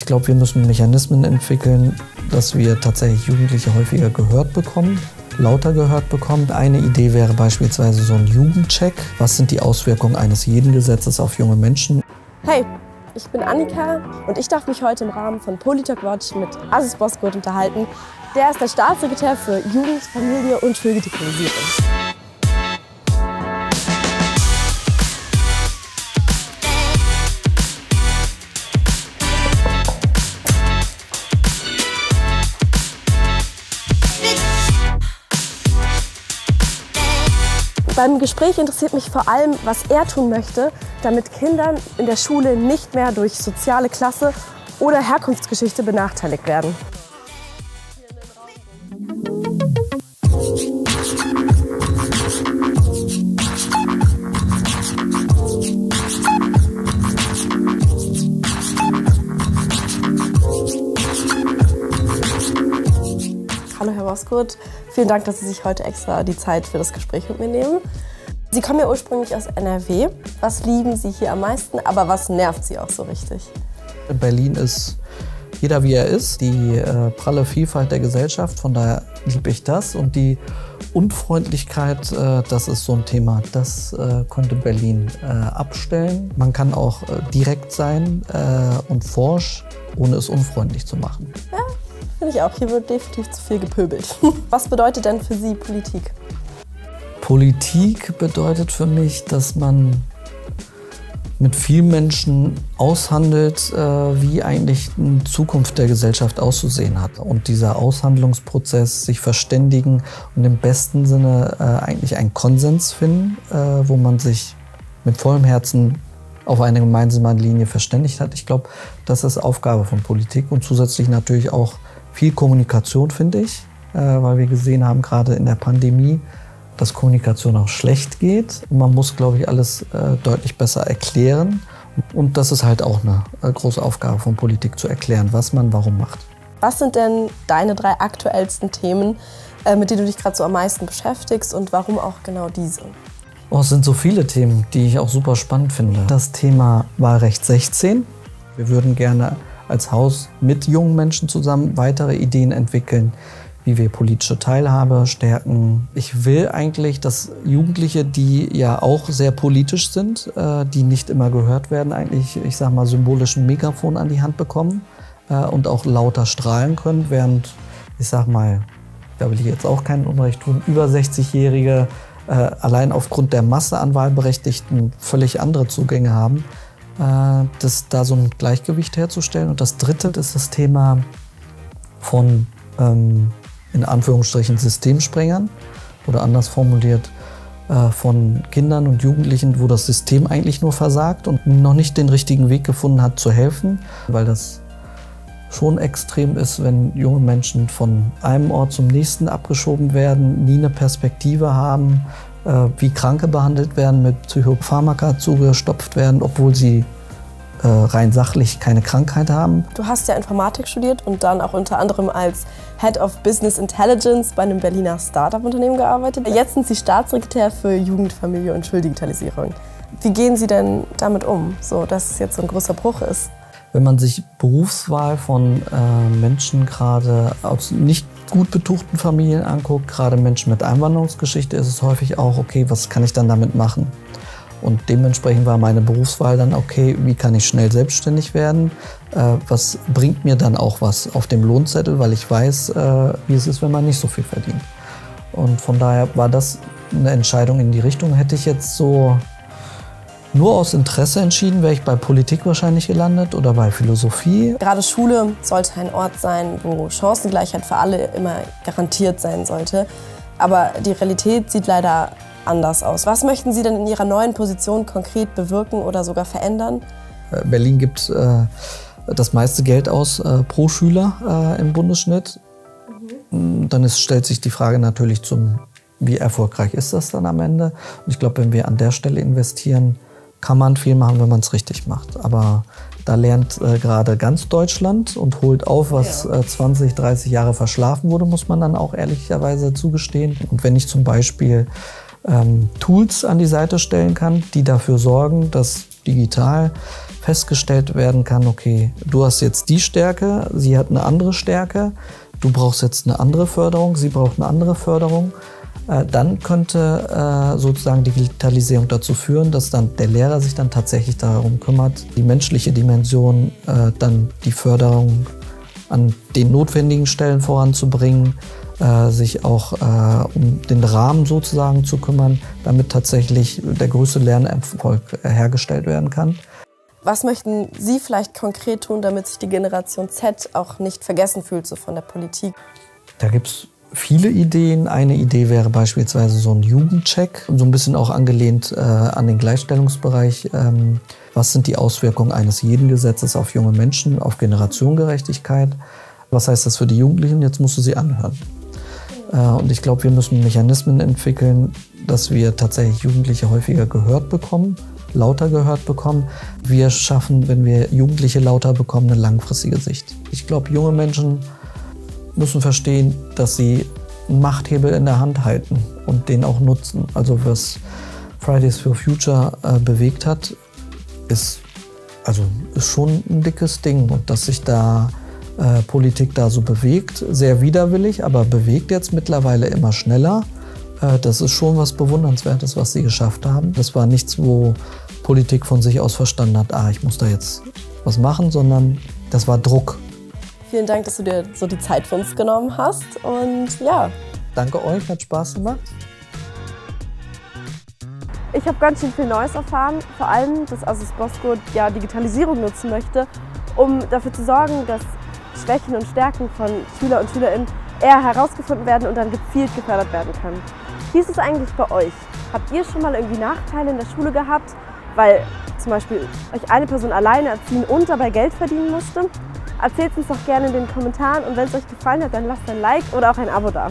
Ich glaube, wir müssen Mechanismen entwickeln, dass wir tatsächlich Jugendliche häufiger gehört bekommen, lauter gehört bekommen. Eine Idee wäre beispielsweise so ein Jugendcheck. Was sind die Auswirkungen eines jeden Gesetzes auf junge Menschen? Hey, ich bin Annika und ich darf mich heute im Rahmen von Polytalk Watch mit Aziz Bozkurt unterhalten. Der ist der Staatssekretär für Jugend, Familie und Schuldigitalisierung. Beim Gespräch interessiert mich vor allem, was er tun möchte, damit Kindern in der Schule nicht mehr durch soziale Klasse oder Herkunftsgeschichte benachteiligt werden. Hallo Herr Bozkurt, vielen Dank, dass Sie sich heute extra die Zeit für das Gespräch mit mir nehmen. Sie kommen ja ursprünglich aus NRW. Was lieben Sie hier am meisten, aber was nervt Sie auch so richtig? In Berlin ist jeder wie er ist, die pralle Vielfalt der Gesellschaft, von daher liebe ich das. Und die Unfreundlichkeit, das ist so ein Thema, das könnte Berlin abstellen. Man kann auch direkt sein und forsch, ohne es unfreundlich zu machen. Ja. Finde ich auch. Hier wird definitiv zu viel gepöbelt. Was bedeutet denn für Sie Politik? Politik bedeutet für mich, dass man mit vielen Menschen aushandelt, wie eigentlich eine Zukunft der Gesellschaft auszusehen hat. Und dieser Aushandlungsprozess, sich verständigen und im besten Sinne eigentlich einen Konsens finden, wo man sich mit vollem Herzen auf eine gemeinsame Linie verständigt hat. Ich glaube, das ist Aufgabe von Politik und zusätzlich natürlich auch viel Kommunikation, finde ich, weil wir gesehen haben, gerade in der Pandemie, dass Kommunikation auch schlecht geht. Man muss, glaube ich, alles deutlich besser erklären. Und das ist halt auch eine große Aufgabe von Politik, zu erklären, was man warum macht. Was sind denn deine 3 aktuellsten Themen, mit denen du dich gerade so am meisten beschäftigst und warum auch genau diese? Oh, es sind so viele Themen, die ich auch super spannend finde. Das Thema Wahlrecht 16. Wir würden gerne als Haus mit jungen Menschen zusammen weitere Ideen entwickeln, wie wir politische Teilhabe stärken. Ich will eigentlich, dass Jugendliche, die ja auch sehr politisch sind, die nicht immer gehört werden, eigentlich, ich sag mal, symbolischen Megafon an die Hand bekommen und auch lauter strahlen können, während, ich sag mal, da will ich jetzt auch kein Unrecht tun, über 60-Jährige allein aufgrund der Masse an Wahlberechtigten völlig andere Zugänge haben. Da so ein Gleichgewicht herzustellen. Und das Dritte ist das Thema von, in Anführungsstrichen, Systemsprengern oder anders formuliert, von Kindern und Jugendlichen, wo das System eigentlich nur versagt und noch nicht den richtigen Weg gefunden hat, zu helfen, weil das schon extrem ist, wenn junge Menschen von einem Ort zum nächsten abgeschoben werden, nie eine Perspektive haben, wie Kranke behandelt werden, mit Psychopharmaka zugestopft werden, obwohl sie rein sachlich keine Krankheit haben. Du hast ja Informatik studiert und dann auch unter anderem als Head of Business Intelligence bei einem Berliner Start-up-Unternehmen gearbeitet. Jetzt sind Sie Staatssekretär für Jugend, Familie und Schuldigitalisierung. Wie gehen Sie denn damit um, so dass es jetzt so ein großer Bruch ist? Wenn man sich Berufswahl von Menschen gerade aus nicht gut betuchten Familien anguckt, gerade Menschen mit Einwanderungsgeschichte, ist es häufig auch, okay, was kann ich dann damit machen? Und dementsprechend war meine Berufswahl dann, okay, wie kann ich schnell selbstständig werden? Was bringt mir dann auch was auf dem Lohnzettel, weil ich weiß, wie es ist, wenn man nicht so viel verdient. Und von daher war das eine Entscheidung in die Richtung. Hätte ich jetzt so nur aus Interesse entschieden, wäre ich bei Politik wahrscheinlich gelandet oder bei Philosophie. Gerade Schule sollte ein Ort sein, wo Chancengleichheit für alle immer garantiert sein sollte. Aber die Realität sieht leider anders aus. Was möchten Sie denn in Ihrer neuen Position konkret bewirken oder sogar verändern? Berlin gibt das meiste Geld aus pro Schüler im Bundesschnitt. Dann stellt sich die Frage natürlich wie erfolgreich ist das dann am Ende? Und ich glaube, wenn wir an der Stelle investieren, kann man viel machen, wenn man es richtig macht. Aber da lernt gerade ganz Deutschland und holt auf, was 20, 30 Jahre verschlafen wurde, muss man dann auch ehrlicherweise zugestehen. Und wenn ich zum Beispiel Tools an die Seite stellen kann, die dafür sorgen, dass digital festgestellt werden kann, okay, du hast jetzt die Stärke, sie hat eine andere Stärke, du brauchst jetzt eine andere Förderung, sie braucht eine andere Förderung, dann könnte sozusagen die Digitalisierung dazu führen, dass dann der Lehrer sich dann tatsächlich darum kümmert, die menschliche Dimension, dann die Förderung an den notwendigen Stellen voranzubringen, sich auch um den Rahmen sozusagen zu kümmern, damit tatsächlich der größte Lernerfolg hergestellt werden kann. Was möchten Sie vielleicht konkret tun, damit sich die Generation Z auch nicht vergessen fühlt so von der Politik? Da gibt es viele Ideen. Eine Idee wäre beispielsweise so ein Jugendcheck, so ein bisschen auch angelehnt an den Gleichstellungsbereich. Was sind die Auswirkungen eines jeden Gesetzes auf junge Menschen, auf Generationengerechtigkeit? Was heißt das für die Jugendlichen? Jetzt musst du sie anhören. Und ich glaube, wir müssen Mechanismen entwickeln, dass wir tatsächlich Jugendliche häufiger gehört bekommen, lauter gehört bekommen. Wir schaffen, wenn wir Jugendliche lauter bekommen, eine langfristige Sicht. Ich glaube, junge Menschen müssen verstehen, dass sie einen Machthebel in der Hand halten und den auch nutzen. Also was Fridays for Future bewegt hat, ist schon ein dickes Ding. Und dass sich da Politik da so bewegt, sehr widerwillig, aber bewegt jetzt mittlerweile immer schneller. Das ist schon was Bewundernswertes, was sie geschafft haben. Das war nichts, wo Politik von sich aus verstanden hat, ich muss da jetzt was machen, sondern das war Druck. Vielen Dank, dass du dir so die Zeit für uns genommen hast und ja. Danke euch, hat Spaß gemacht. Ich habe ganz schön viel Neues erfahren, vor allem, dass Asus Bosco ja Digitalisierung nutzen möchte, um dafür zu sorgen, dass Schwächen und Stärken von Schüler und SchülerInnen eher herausgefunden werden und dann gezielt gefördert werden können. Wie ist es eigentlich bei euch? Habt ihr schon mal irgendwie Nachteile in der Schule gehabt, weil zum Beispiel euch eine Person alleine erziehen und dabei Geld verdienen musste? Erzählt es uns doch gerne in den Kommentaren und wenn es euch gefallen hat, dann lasst ein Like oder auch ein Abo da.